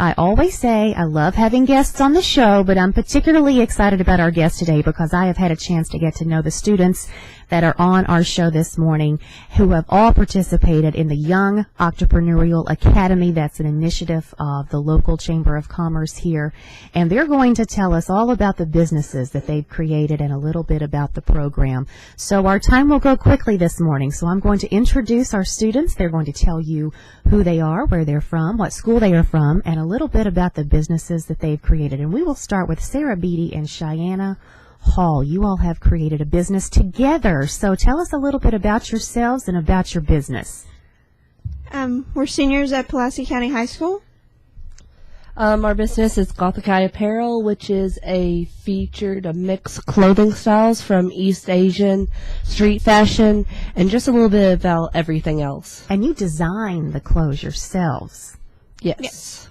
I always say I love having guests on the show, but I'm particularly excited about our guest today because I have had a chance to get to know the students that are on our show this morning who have all participated in the Young Entrepreneurial Academy. That's an initiative of the local Chamber of Commerce here. And they're going to tell us all about the businesses that they've created and a little bit about the program. So our time will go quickly this morning. So I'm going to introduce our students. They're going to tell you who they are, where they're from, what school they are from, and a little bit about the businesses that they've created. And we will start with Sarah Beatty and Cheyenne Hall. You all have created a business together. So tell us a little bit about yourselves and about your business. We're seniors at Pulaski County High School. Our business is Gothic Eye Apparel, which is a mixed clothing styles from East Asian, street fashion, and just a little bit about everything else. And you design the clothes yourselves. Yes.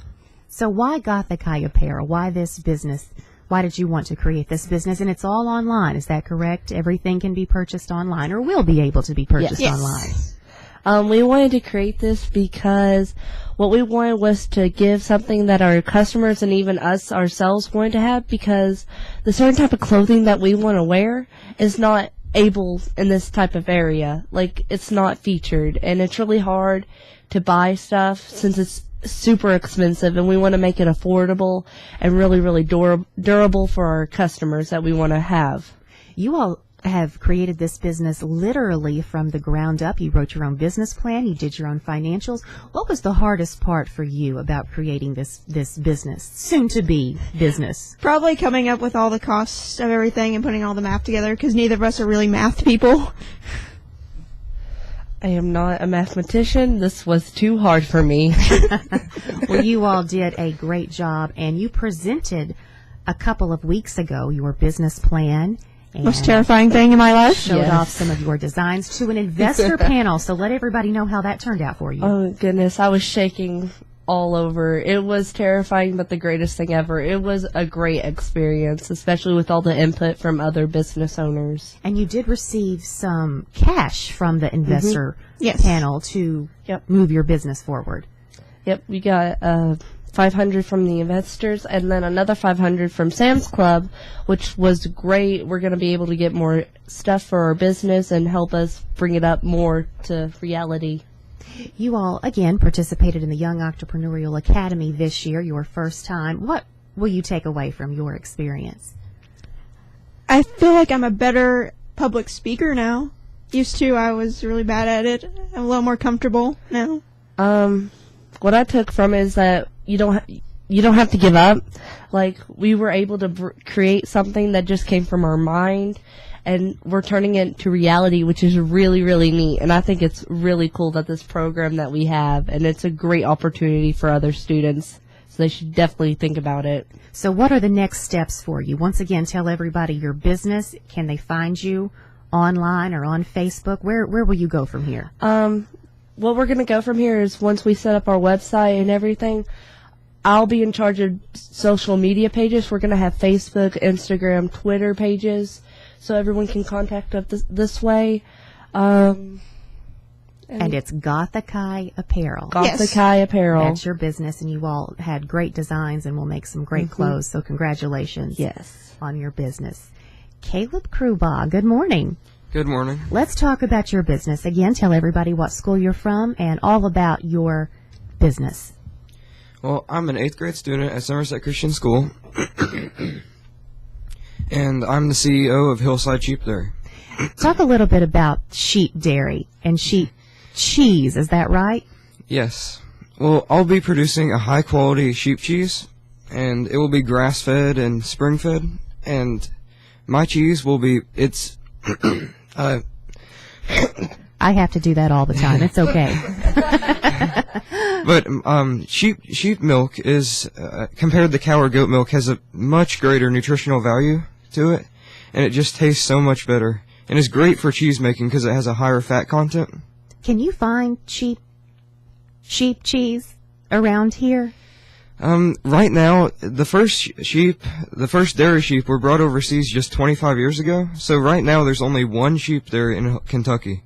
So why Gothic Eye Apparel? Why this business? Why did you want to create this business? And it's all online, is that correct? Everything can be purchased online or will be able to be purchased online. We wanted to create this because what we wanted was to give something that our customers and even us ourselves wanted to have, because the certain type of clothing that we want to wear is not able in this type of area. Like, it's not featured, and it's really hard to buy stuff since it's super expensive, and we want to make it affordable and really, really durable for our customers that we want to have. You all have created this business literally from the ground up. You wrote your own business plan. You did your own financials. What was the hardest part for you about creating this business, soon-to-be business? Probably coming up with all the costs of everything and putting all the math together, because neither of us are really math people. I am not a mathematician. This was too hard for me. Well, you all did a great job, and you presented a couple of weeks ago your business plan. And most terrifying thing in my life. Showed off some of your designs to an investor panel. So let everybody know how that turned out for you. Oh, goodness. I was shaking all over. It was terrifying, but the greatest thing ever. It was a great experience, especially with all the input from other business owners. And you did receive some cash from the investor panel to move your business forward. Yep, we got $500 from the investors, and then another $500 from Sam's Club, which was great. We're going to be able to get more stuff for our business and help us bring it up more to reality. You all, again, participated in the Young Entrepreneurial Academy this year, your first time. What will you take away from your experience? I feel like I'm a better public speaker now. Used to, I was really bad at it. I'm a little more comfortable now. What I took from it is that you don't have to give up. Like, we were able to create something that just came from our mind, and we're turning it to reality, which is really, really neat. And I think it's really cool that this program that we have, and it's a great opportunity for other students. So they should definitely think about it. So what are the next steps for you? Once again, tell everybody your business. Can they find you online or on Facebook? Where will you go from here? What we're going to go from here is once we set up our website and everything, I'll be in charge of social media pages. We're going to have Facebook, Instagram, Twitter pages, so everyone can contact us this way. And it's Gothic Eye Apparel. Gothic Eye Apparel. That's your business, and you all had great designs and will make some great clothes, so congratulations on your business. Caleb Krubaugh, good morning. Good morning. Let's talk about your business. Again, tell everybody what school you're from and all about your business. Well, I'm an 8th grade student at Somerset Christian School, and I'm the CEO of Hillside Sheep Dairy. Talk a little bit about sheep dairy and sheep cheese, is that right? Yes. Well, I'll be producing a high-quality sheep cheese, and it will be grass-fed and spring-fed, and my cheese will be, I have to do that all the time. It's okay. But sheep milk is, compared to cow or goat milk, has a much greater nutritional value to it, and it just tastes so much better. And it's great for cheese making because it has a higher fat content. Can you find cheap cheese around here? Right now, the first dairy sheep were brought overseas just 25 years ago. So right now there's only one sheep there in Kentucky.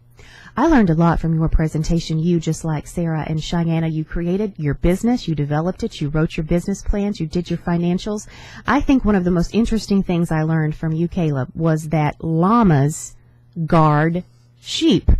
I learned a lot from your presentation. You, just like Sarah and Cheyenne, you created your business, you developed it, you wrote your business plans, you did your financials. I think one of the most interesting things I learned from you, Caleb, was that llamas guard sheep.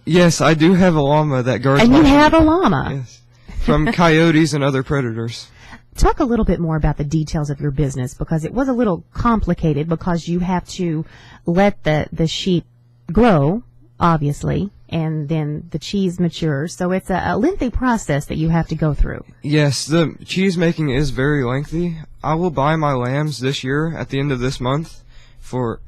Yes, I do have a llama that guards And my you sheep. have a llama. Yes. From coyotes and other predators. Talk a little bit more about the details of your business, because it was a little complicated, because you have to let the sheep grow, obviously, and then the cheese matures. So it's a lengthy process that you have to go through. Yes, the cheese making is very lengthy. I will buy my lambs this year at the end of this month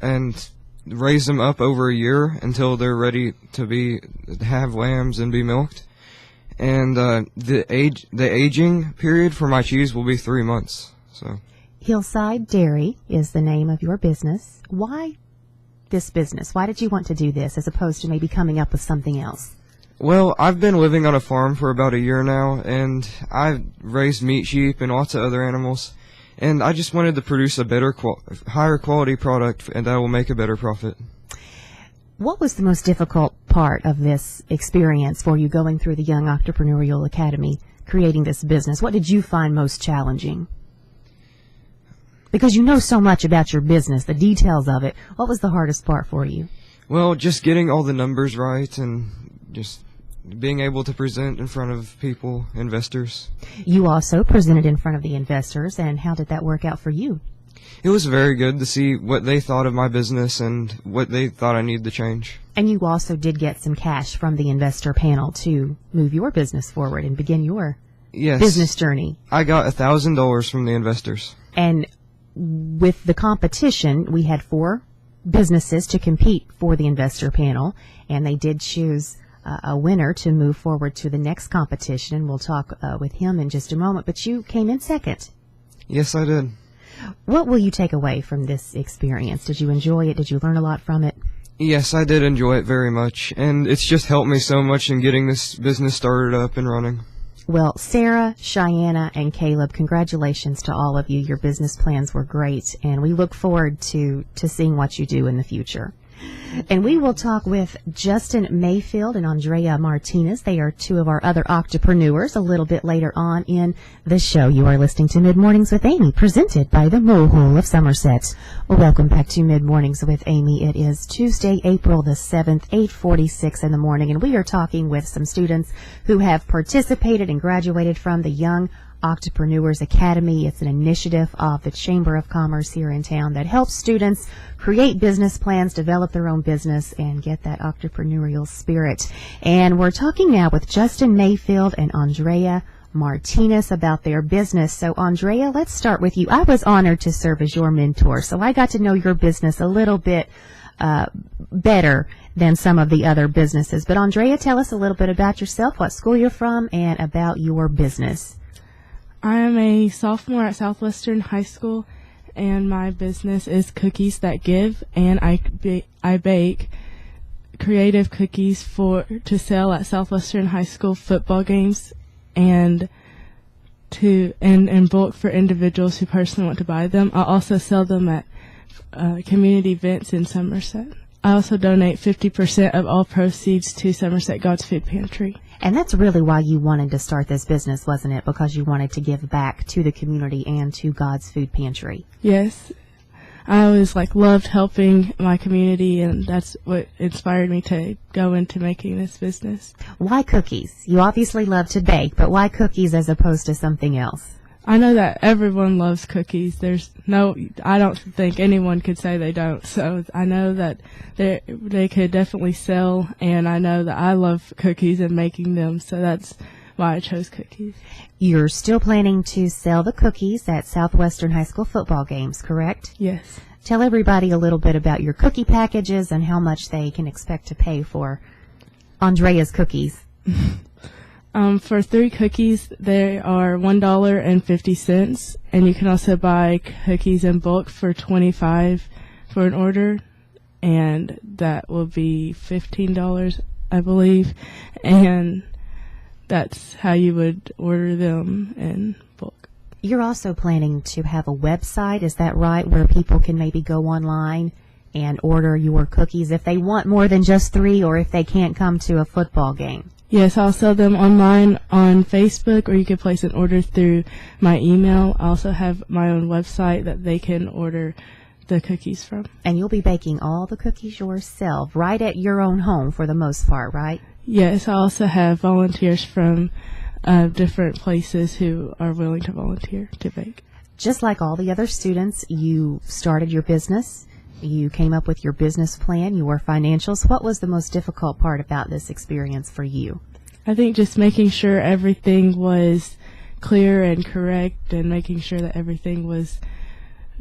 and raise them up over a year until they're ready to have lambs and be milked. And the aging period for my cheese will be 3 months. So Hillside Dairy is the name of your business. Why this business? Why did you want to do this as opposed to maybe coming up with something else? Well, I've been living on a farm for about a year now, and I've raised meat sheep and lots of other animals. And I just wanted to produce a better, higher quality product, and that will make a better profit. What was the most difficult part of this experience for you going through the Young Entrepreneurial Academy, creating this business? What did you find most challenging? Because you know so much about your business, the details of it. What was the hardest part for you? Well, just getting all the numbers right and just being able to present in front of people, investors. You also presented in front of the investors, and how did that work out for you? It was very good to see what they thought of my business and what they thought I needed to change. And you also did get some cash from the investor panel to move your business forward and begin your business journey. I got $1,000 from the investors. And with the competition, we had 4 businesses to compete for the investor panel, and they did choose a winner to move forward to the next competition, and we'll talk with him in just a moment. But you came in second. Yes, I did. What will you take away from this experience? Did you enjoy it? Did you learn a lot from it? Yes, I did enjoy it very much, and it's just helped me so much in getting this business started up and running. Well, Sarah, Cheyenne, and Caleb, congratulations to all of you. Your business plans were great, and we look forward to seeing what you do in the future. And we will talk with Justin Mayfield and Andrea Martinez. They are 2 of our other entrepreneurs a little bit later on in the show. You are listening to Mid Mornings with Amy, presented by the Mohole of Somerset. Well, welcome back to Mid Mornings with Amy. It is Tuesday, April the 7th, 8:46 in the morning, and we are talking with some students who have participated and graduated from the Young Entrepreneurs Academy. It's an initiative of the Chamber of Commerce here in town that helps students create business plans, develop their own business, and get that entrepreneurial spirit. And we're talking now with Justin Mayfield and Andrea Martinez about their business. So, Andrea, let's start with you. I was honored to serve as your mentor, so I got to know your business a little bit better than some of the other businesses. But, Andrea, tell us a little bit about yourself, what school you're from, and about your business. I am a sophomore at Southwestern High School, and my business is Cookies That Give, and I bake creative cookies to sell at Southwestern High School football games and in bulk for individuals who personally want to buy them. I also sell them at community events in Somerset. I also donate 50% of all proceeds to Somerset God's Food Pantry. And that's really why you wanted to start this business, wasn't it? Because you wanted to give back to the community and to God's Food Pantry. Yes. I always loved helping my community, and that's what inspired me to go into making this business. Why cookies? You obviously love to bake, but why cookies as opposed to something else? I know that everyone loves cookies. I don't think anyone could say they don't. So I know that they could definitely sell, and I know that I love cookies and making them. So that's why I chose cookies. You're still planning to sell the cookies at Southwestern High School football games, correct? Yes. Tell everybody a little bit about your cookie packages and how much they can expect to pay for Andrea's cookies. For 3 cookies, they are $1.50, and you can also buy cookies in bulk for $25 for an order, and that will be $15, I believe, and that's how you would order them in bulk. You're also planning to have a website, is that right, where people can maybe go online and order your cookies if they want more than just 3 or if they can't come to a football game? Yes, I'll sell them online on Facebook, or you can place an order through my email. I also have my own website that they can order the cookies from. And you'll be baking all the cookies yourself, right at your own home for the most part, right? Yes, I also have volunteers from different places who are willing to volunteer to bake. Just like all the other students, you started your business. You came up with your business plan, your financials. What was the most difficult part about this experience for you? I think just making sure everything was clear and correct, and making sure that everything was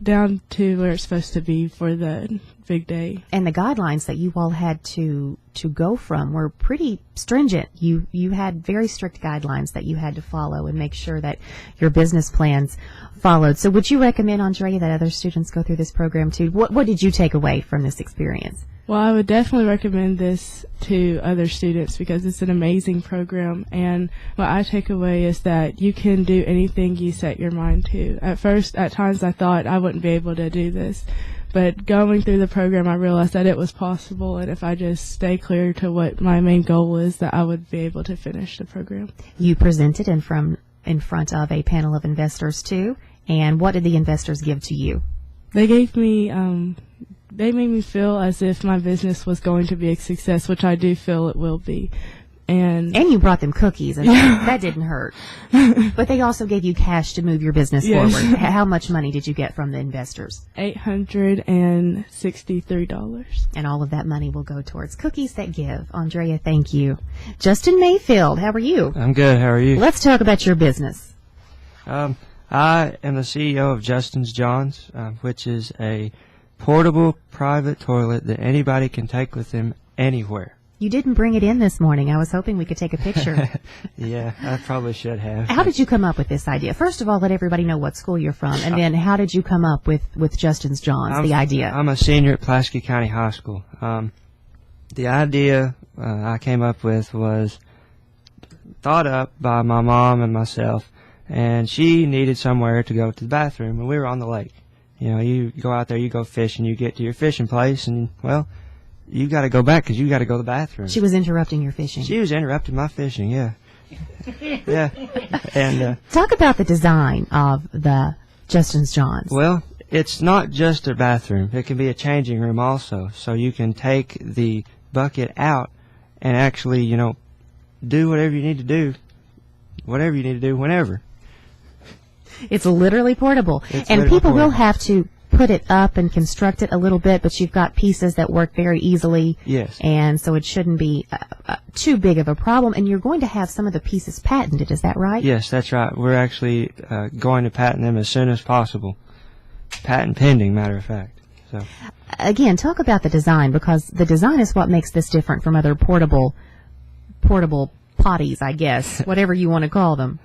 down to where it's supposed to be for the big day. And the guidelines that you all had to go from were pretty stringent. You had very strict guidelines that you had to follow and make sure that your business plans followed. So would you recommend, Andrea, that other students go through this program too? What did you take away from this experience? Well, I would definitely recommend this to other students because it's an amazing program, and what I take away is that you can do anything you set your mind to. At times I thought I wouldn't be able to do this, but going through the program I realized that it was possible, and if I just stay clear to what my main goal is, that I would be able to finish the program. You presented in front of a panel of investors too, and what did the investors give to you? They gave me they made me feel as if my business was going to be a success, which I do feel it will be. And you brought them cookies, and that didn't hurt. But they also gave you cash to move your business Yes. forward. How much money did you get from the investors? $863. And all of that money will go towards Cookies That Give. Andrea, thank you. Justin Mayfield, how are you? I'm good. How are you? Let's talk about your business. I am the CEO of Justin's Johns, which is a portable private toilet that anybody can take with them anywhere. You didn't bring it in this morning. I was hoping we could take a picture. Yeah, I probably should have. How did you come up with this idea? First of all, let everybody know what school you're from, and then how did you come up with Justin's Johns, the idea? I'm a senior at Pulaski County High School. The idea I came up with was thought up by my mom and myself, and she needed somewhere to go to the bathroom, and we were on the lake. You know, you go out there, you go fishing, you get to your fishing place, and, well, you got to go back because you got to go to the bathroom. She was interrupting your fishing. She was interrupting my fishing, yeah. Yeah. And Talk about the design of the Justin's Johns. well, it's not just a bathroom. It can be a changing room also. So you can take the bucket out and actually, you know, do whatever you need to do, whenever. It's literally portable. It's And literally people will portable. have to put it up and construct it a little bit, but you've got pieces that work very easily. Yes. And so it shouldn't be too big of a problem. And you're going to have some of the pieces patented, is that right? Yes, that's right. We're actually going to patent them as soon as possible. Patent pending, matter of fact. So. Again, talk about the design, because the design is what makes this different from other portable potties, I guess, whatever you want to call them.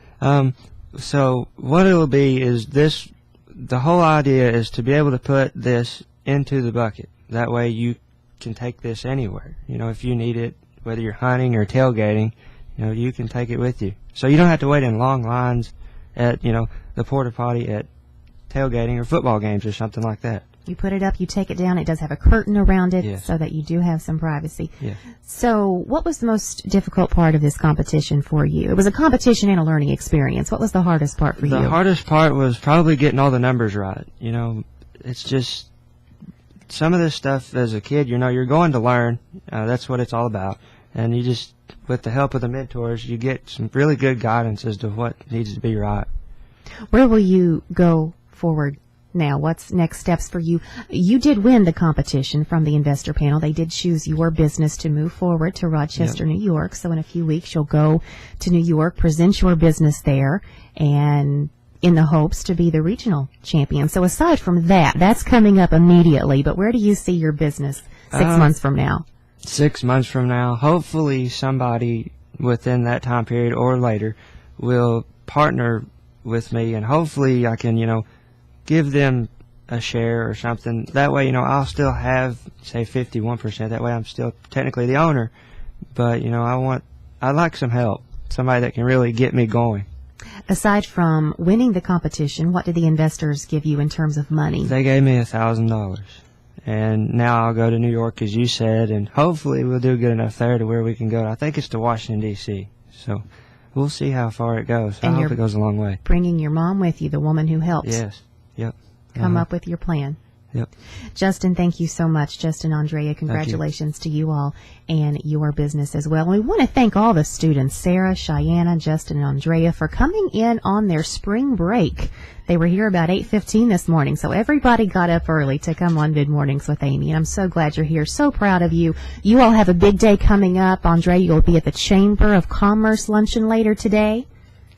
So what it'll be is this. The whole idea is to be able to put this into the bucket. That way you can take this anywhere. You know, if you need it, whether you're hunting or tailgating, you know, you can take it with you. So you don't have to wait in long lines at, you know, the porta potty at tailgating or football games or something like that. You put it up, you take it down. It does have a curtain around it Yes. so that you do have some privacy. Yeah. So what was the most difficult part of this competition for you? It was a competition and a learning experience. What was the hardest part for you? The hardest part was probably getting all the numbers right. You know, it's just some of this stuff as a kid, you know, you're going to learn. That's what it's all about. And you just, with the help of the mentors, you get some really good guidance as to what needs to be right. Where will you go forward now? What's next steps for you? You did win the competition from the investor panel. They did choose your business to move forward to Rochester, New York. So in a few weeks, you'll go to New York, present your business there, and in the hopes to be the regional champion. So aside from that, that's coming up immediately. But where do you see your business 6 months from now? 6 months from now, hopefully somebody within that time period or later will partner with me, and hopefully I can, you know, give them a share or something. That way, you know, I'll still have, say, 51%. That way I'm still technically the owner. But, you know, I'd like some help, somebody that can really get me going. Aside from winning the competition, what did the investors give you in terms of money? They gave me $1,000. And now I'll go to New York, as you said, and hopefully we'll do good enough there to where we can go. I think it's to Washington, D.C. So we'll see how far it goes. And I hope it goes a long way. Bringing your mom with you, the woman who helped Yes. Yep. come up with your plan. Yep. Justin, thank you so much. Justin, Andrea, congratulations to you all and your business as well. And we want to thank all the students, Sarah, Cheyenne, Justin, and Andrea, for coming in on their spring break. They were here about 8:15 this morning, so everybody got up early to come on Mid Mornings with Amy, and I'm so glad you're here. So proud of you. You all have a big day coming up. Andrea, you'll be at the Chamber of Commerce luncheon later today.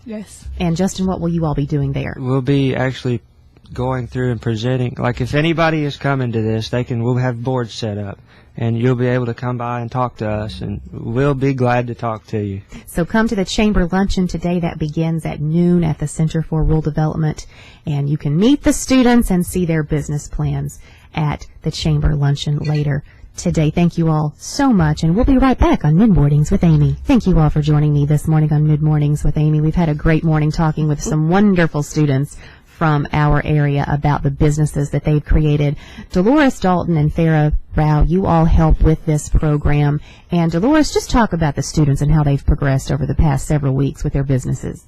Yes. And Justin, what will you all be doing there? We'll be actually going through and presenting. Like, if anybody is coming to this, we'll have boards set up, and you'll be able to come by and talk to us, and we'll be glad to talk to you. So come to the Chamber luncheon today. That begins at noon at the Center for Rural Development, and you can meet the students and see their business plans at the Chamber luncheon later today. Thank you all so much, and we'll be right back on Mid Mornings with Amy. Thank you all for joining me this morning on Mid Mornings with Amy. We've had a great morning talking with some wonderful students from our area about the businesses that they've created. Dolores Dalton and Farah Rao, you all help with this program. And Dolores, just talk about the students and how they've progressed over the past several weeks with their businesses.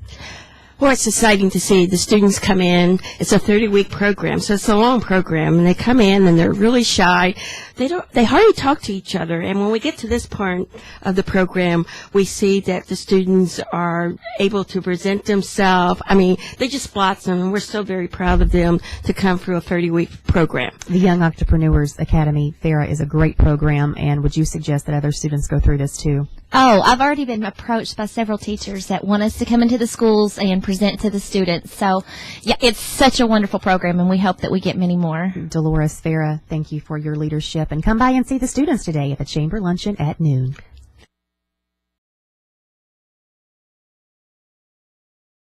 Well, it's exciting to see the students come in. It's a 30-week program, so it's a long program, and they come in and they're really shy. They hardly talk to each other. And when we get to this part of the program, we see that the students are able to present themselves. I mean, they just blossom, and we're so very proud of them to come through a 30-week program. The Young Entrepreneurs Academy, Farah, is a great program, and would you suggest that other students go through this too? Oh, I've already been approached by several teachers that want us to come into the schools and present to the students. So, yeah, it's such a wonderful program, and we hope that we get many more. Dolores, Farah, thank you for your leadership, and come by and see the students today at the Chamber Luncheon at noon.